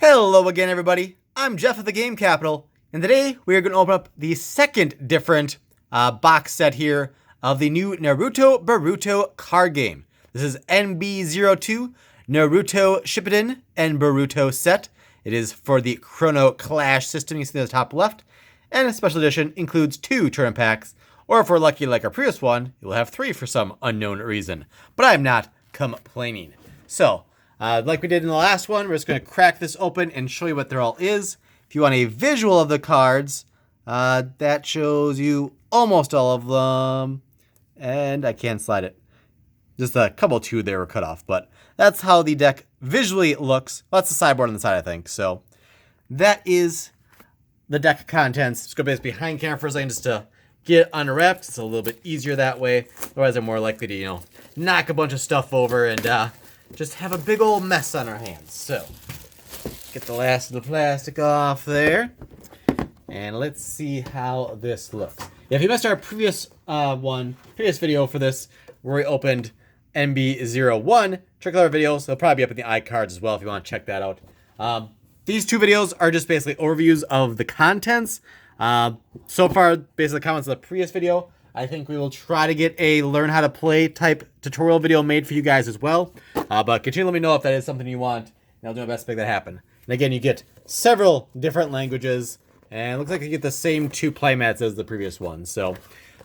Hello again, everybody. I'm Jeff of the Game Capital, and today we are going to open up the second different box set here of the new Naruto Boruto Card Game. This is NB-02 Naruto Shippuden and Boruto set. It is for the Chrono Clash System. You see in the top left, and a special edition includes 2 tournament packs, or if we're lucky like our previous one, you'll have 3 for some unknown reason. But I'm not complaining. So, like we did in the last one, we're just going to crack this open and show you what there all is. If you want a visual of the cards, that shows you almost all of them. And I can't slide it. Just a couple 2 there were cut off, but that's how the deck visually looks. Well, that's the sideboard on the side, I think. So that is the deck contents. Just go behind camera for a second just to get it unwrapped. It's a little bit easier that way. Otherwise, I'm more likely to, knock a bunch of stuff over and just have a big old mess on our hands. So, get the last of the plastic off there. And let's see how this looks. Yeah, if you missed our previous video for this, where we opened NB-01, check out our videos. They'll probably be up in the iCards as well if you want to check that out. These 2 videos are just basically overviews of the contents. So far, basically comments of the previous video. I think we will try to get a learn how to play type tutorial video made for you guys as well. But continue to let me know if that is something you want, and I'll do my best to make that happen. And again, you get several different languages, and it looks like you get the same 2 playmats as the previous one. So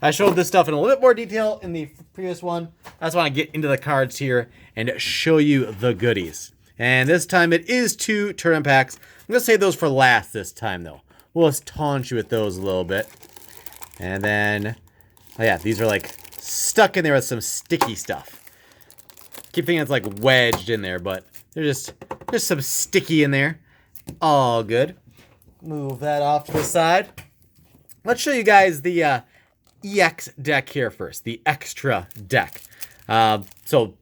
I showed this stuff in a little bit more detail in the previous one. I just want to get into the cards here and show you the goodies. And this time it is 2 tournament packs. I'm going to save those for last this time, though. We'll just taunt you with those a little bit. And then, oh yeah, these are like stuck in there with some sticky stuff. Keep thinking it's like wedged in there, but they're just some sticky in there. All good. Move that off to the side. Let's show you guys the EX deck here first, the extra deck. So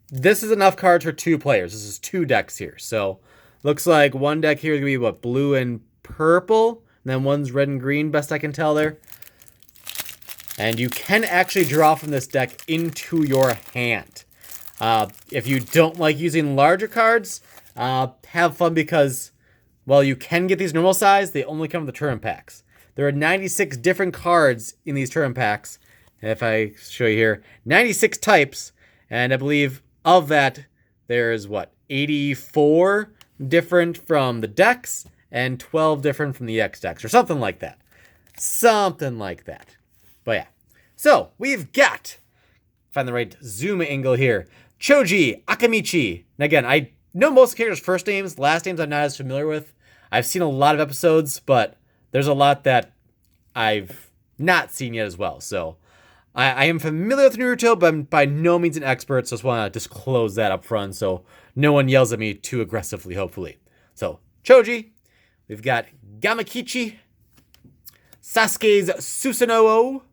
this is enough cards for 2 players. This is 2 decks here. So looks like one deck here is going to be what, blue and purple, and then one's red and green, best I can tell there. And you can actually draw from this deck into your hand. If you don't like using larger cards, have fun because, well, you can get these normal size. They only come with the tournament packs. There are 96 different cards in these tournament packs. If I show you here, 96 types. And I believe of that, there's, 84 different from the decks and 12 different from the X decks or something like that. Something like that. But yeah. So, we've got, find the right zoom angle here, Choji Akamichi. And again, I know most characters' first names. Last names I'm not as familiar with. I've seen a lot of episodes, but there's a lot that I've not seen yet as well. So, I am familiar with Naruto, but I'm by no means an expert. So, I just want to disclose that up front so no one yells at me too aggressively, hopefully. So, Choji. We've got Gamakichi. Sasuke's Susanoo.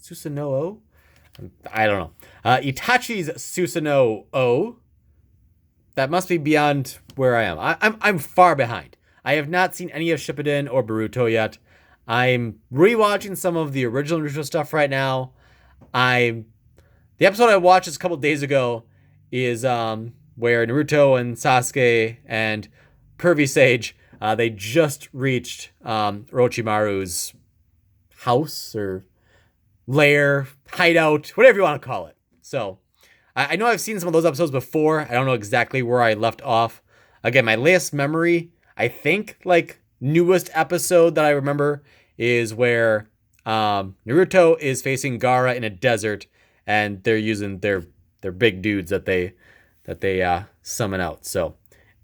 Susanoo? I don't know. Itachi's Susanoo. That must be beyond where I am. I'm far behind. I have not seen any of Shippuden or Boruto yet. I'm rewatching some of the original Naruto stuff right now. The episode I watched just a couple days ago is where Naruto and Sasuke and Pervy Sage, they just reached Orochimaru's house or lair, hideout, whatever you want to call it. So, I know I've seen some of those episodes before. I don't know exactly where I left off. Again, my latest memory, I think, newest episode that I remember is where Naruto is facing Gaara in a desert, and they're using their big dudes that they summon out. So,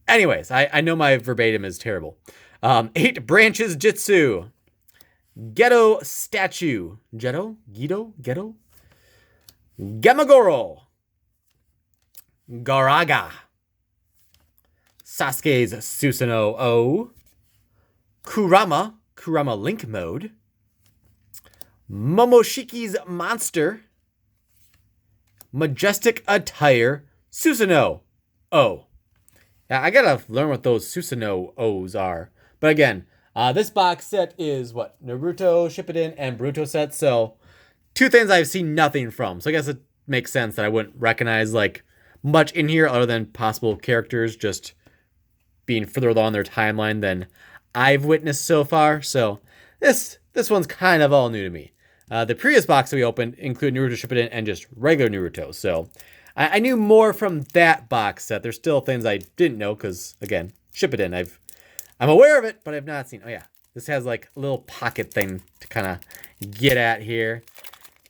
anyways, I know my verbatim is terrible. 8 branches Jitsu. Ghetto statue. Ghetto? Gamagoro. Garaga. Sasuke's Susanoo. Kurama Link Mode. Momoshiki's Monster. Majestic Attire. Susanoo. Oh. I gotta learn what those Susanoo-Os are. But again, this box set is Naruto Shippuden and Boruto set. So 2 things I've seen nothing from. So I guess it makes sense that I wouldn't recognize much in here other than possible characters just being further along their timeline than I've witnessed so far. So this one's kind of all new to me. The previous box that we opened included Naruto Shippuden and just regular Naruto. So I knew more from that box set. There's still things I didn't know because, again, Shippuden, I'm aware of it, but I've not seen. Oh, yeah. This has like a little pocket thing to kind of get at here.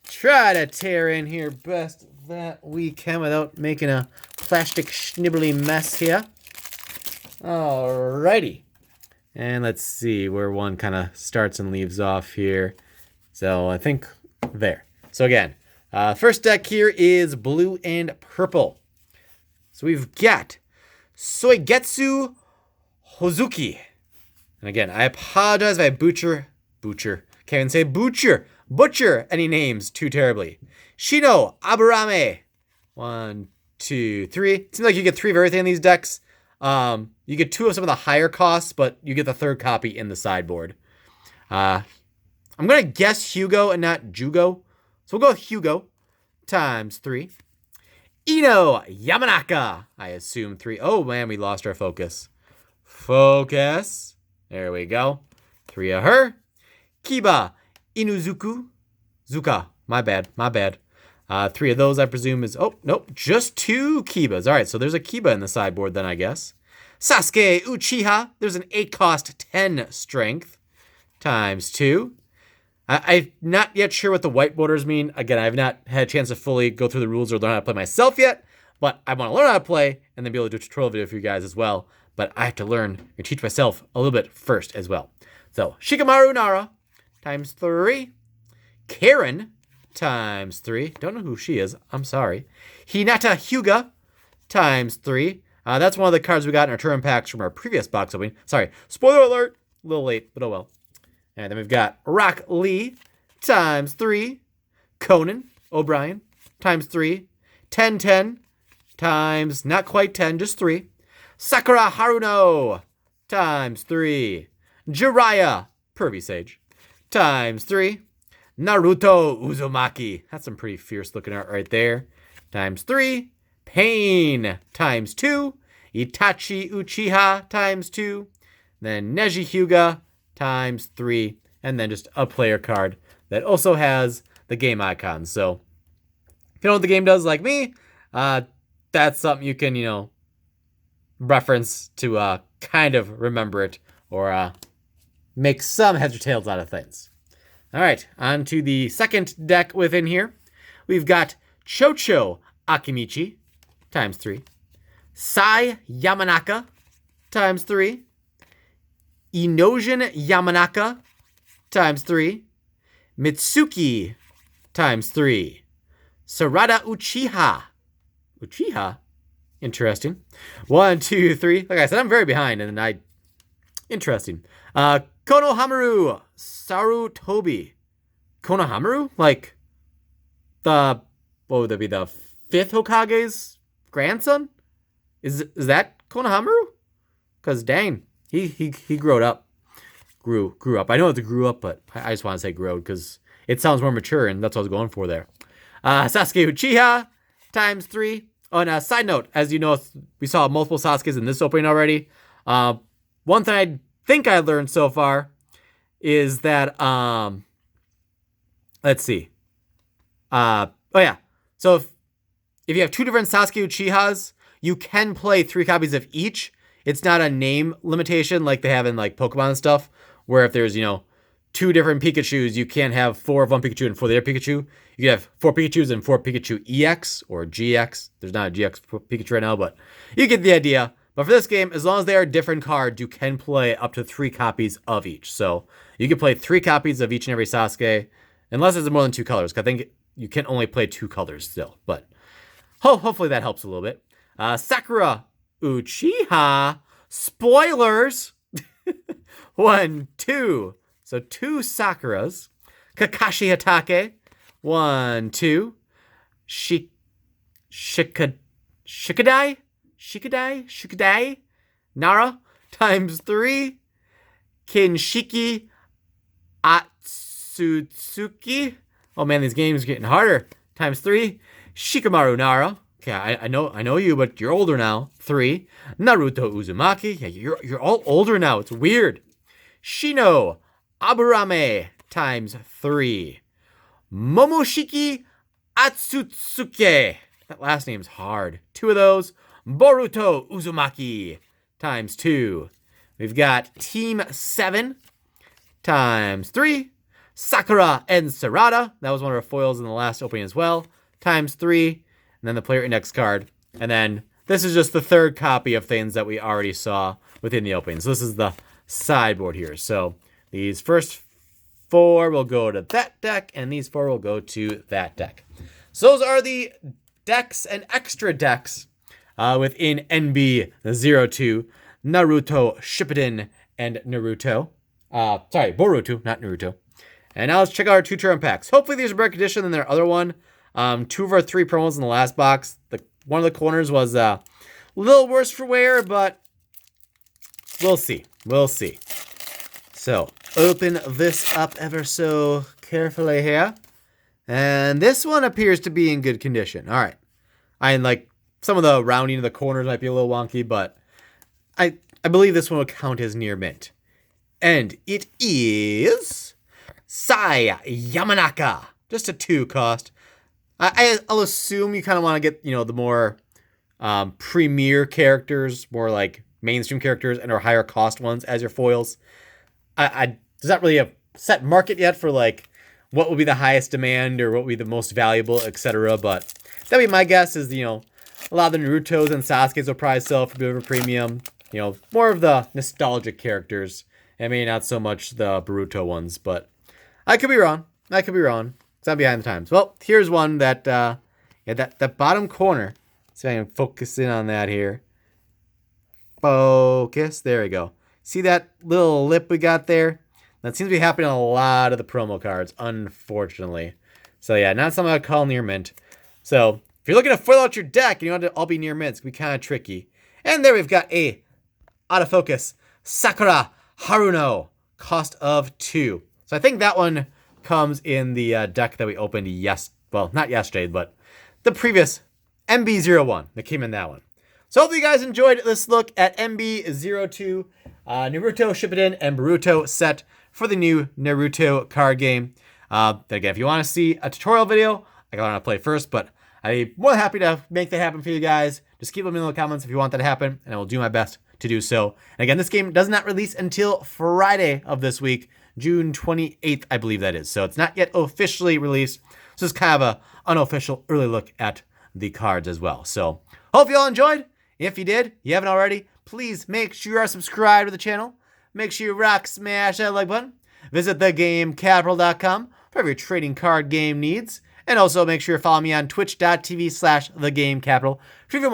Try to tear in here best that we can without making a plastic schnibbly mess here. Alrighty. And let's see where one kind of starts and leaves off here. So I think there. So again, first deck here is blue and purple. So we've got Soigetsu Hozuki. And again, I apologize if I butcher, can't even say butcher any names too terribly. Shino Aburame. 1, 2, 3. It seems like you get 3 of everything in these decks. You get 2 of some of the higher costs, but you get the 3rd copy in the sideboard. I'm going to guess Hugo and not Jugo. So we'll go with Hugo times 3. Ino Yamanaka. I assume 3. Oh, man, we lost our focus. Focus. There we go. 3 of her. Kiba Inuzuku. Zuka. My bad. 3 of those, I presume, is... Oh, nope. Just 2 Kibas. All right, so there's a Kiba in the sideboard then, I guess. Sasuke Uchiha. There's an 8 cost, 10 strength. Times 2. I'm not yet sure what the white borders mean. Again, I've not had a chance to fully go through the rules or learn how to play myself yet. But I want to learn how to play and then be able to do a tutorial video for you guys as well. But I have to learn and teach myself a little bit first as well. So, Shikamaru Nara times 3. Karen times 3. Don't know who she is. I'm sorry. Hinata Hyuga times 3. That's one of the cards we got in our turn packs from our previous box opening. Sorry. Spoiler alert. A little late, but oh well. And then we've got Rock Lee times 3. Conan O'Brien times 3. 10 times, not quite 10, just 3. Sakura Haruno times 3. Jiraiya, Pervy Sage, times 3. Naruto Uzumaki. That's some pretty fierce looking art right there. Times 3. Pain times 2. Itachi Uchiha times 2. Then Neji Hyuga times 3. And then just a player card that also has the game icons. So if you know what the game does like me, that's something you can, reference to kind of remember it or make some heads or tails out of things. All right, on to the second deck within here. We've got Chocho Akimichi times 3. Sai Yamanaka times 3. Inojin Yamanaka times 3. Mitsuki times 3. Sarada Uchiha. Uchiha? Interesting. 1, 2, 3. Like I said, I'm very behind, and interesting. Konohamaru Sarutobi. Konohamaru? Like, what would that be, the 5th Hokage's grandson? Is that Konohamaru? Because, dang, he grew up. Grew up. I know it's grew up, but I just want to say growed, because it sounds more mature, and that's what I was going for there. Sasuke Uchiha times 3. On a side note, as you know, we saw multiple Sasukes in this opening already. One thing I think I learned so far is that, let's see. Oh yeah. So if you have 2 different Sasuke Uchihas, you can play 3 copies of each. It's not a name limitation like they have in like Pokemon and stuff, where if there's, 2 different Pikachus, you can't have 4 of one Pikachu and 4 of the other Pikachu. You can have 4 Pikachus and 4 Pikachu EX or GX. There's not a GX Pikachu right now, but you get the idea. But for this game, as long as they are different cards, you can play up to 3 copies of each. So you can play 3 copies of each and every Sasuke, unless there's more than 2 colors. Because I think you can only play 2 colors still. But hopefully that helps a little bit. Sakura Uchiha. Spoilers. 1, 2. So 2 Sakuras. Kakashi Hatake. 1, 2. Shikadai. Nara times 3. Kinshiki Atsutsuki. Oh man, these games are getting harder. Times 3. Shikamaru Nara. Okay, I know you, but you're older now. 3. Naruto Uzumaki. Yeah, you're all older now. It's weird. Shino Aburame times 3. Momoshiki Atsutsuke. That last name's hard. 2 of those. Boruto Uzumaki times 2. We've got Team 7 times 3. Sakura and Sarada. That was one of our foils in the last opening as well. Times 3. And then the player index card. And then this is just the third copy of things that we already saw within the opening. So this is the sideboard here. So these first 4 will go to that deck, and these 4 will go to that deck. So those are the decks and extra decks within NB-02, Naruto Shippuden and Naruto. Boruto, not Naruto. And now let's check out our 2-turn packs. Hopefully these are better condition than their other one. 2 of our 3 promos in the last box. One of the corners was a little worse for wear, but we'll see. We'll see. So open this up ever so carefully here. And this one appears to be in good condition. All right. Like some of the rounding of the corners might be a little wonky, but I believe this one will count as near mint. And it is Sai Yamanaka. Just a 2 cost. I'll assume you kind of want to get, the more premier characters, more like mainstream characters, and our higher cost ones as your foils. There's not really a set market yet for like what will be the highest demand or what will be the most valuable, etc. But that'd be my guess is, a lot of the Narutos and Sasuke's will probably sell for a bit of a premium. More of the nostalgic characters. I mean, not so much the Boruto ones, but I could be wrong. Because I'm behind the times. Well, here's one that, that bottom corner. So I can focus in on that here. Focus. There we go. See that little lip we got there? That seems to be happening on a lot of the promo cards, unfortunately. So yeah, not something I'd call near mint. So if you're looking to foil out your deck and you want it to all be near mint, it's going to be kind of tricky. And there we've got a autofocus Sakura Haruno, cost of 2. So I think that one comes in the deck that we opened not yesterday, but the previous NB-01 that came in that one. So hopefully you guys enjoyed this look at NB-02, Naruto Shippuden and Boruto set for the new Naruto card game. Then again, if you want to see a tutorial video, I gotta play first, but I'm more than happy to make that happen for you guys. Just keep them in the comments if you want that to happen, and I will do my best to do so. And again, this game does not release until Friday of this week, June 28th, I believe that is. So it's not yet officially released. So it's kind of a unofficial early look at the cards as well. So hope you all enjoyed. If you did, you haven't already, please make sure you are subscribed to the channel. Make sure you rock smash that like button. Visit thegamecapital.com for your trading card game needs. And also make sure you follow me on twitch.tv/thegamecapital for even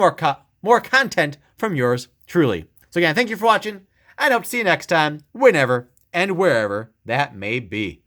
more content from yours truly. So again, thank you for watching, and I hope to see you next time, whenever and wherever that may be.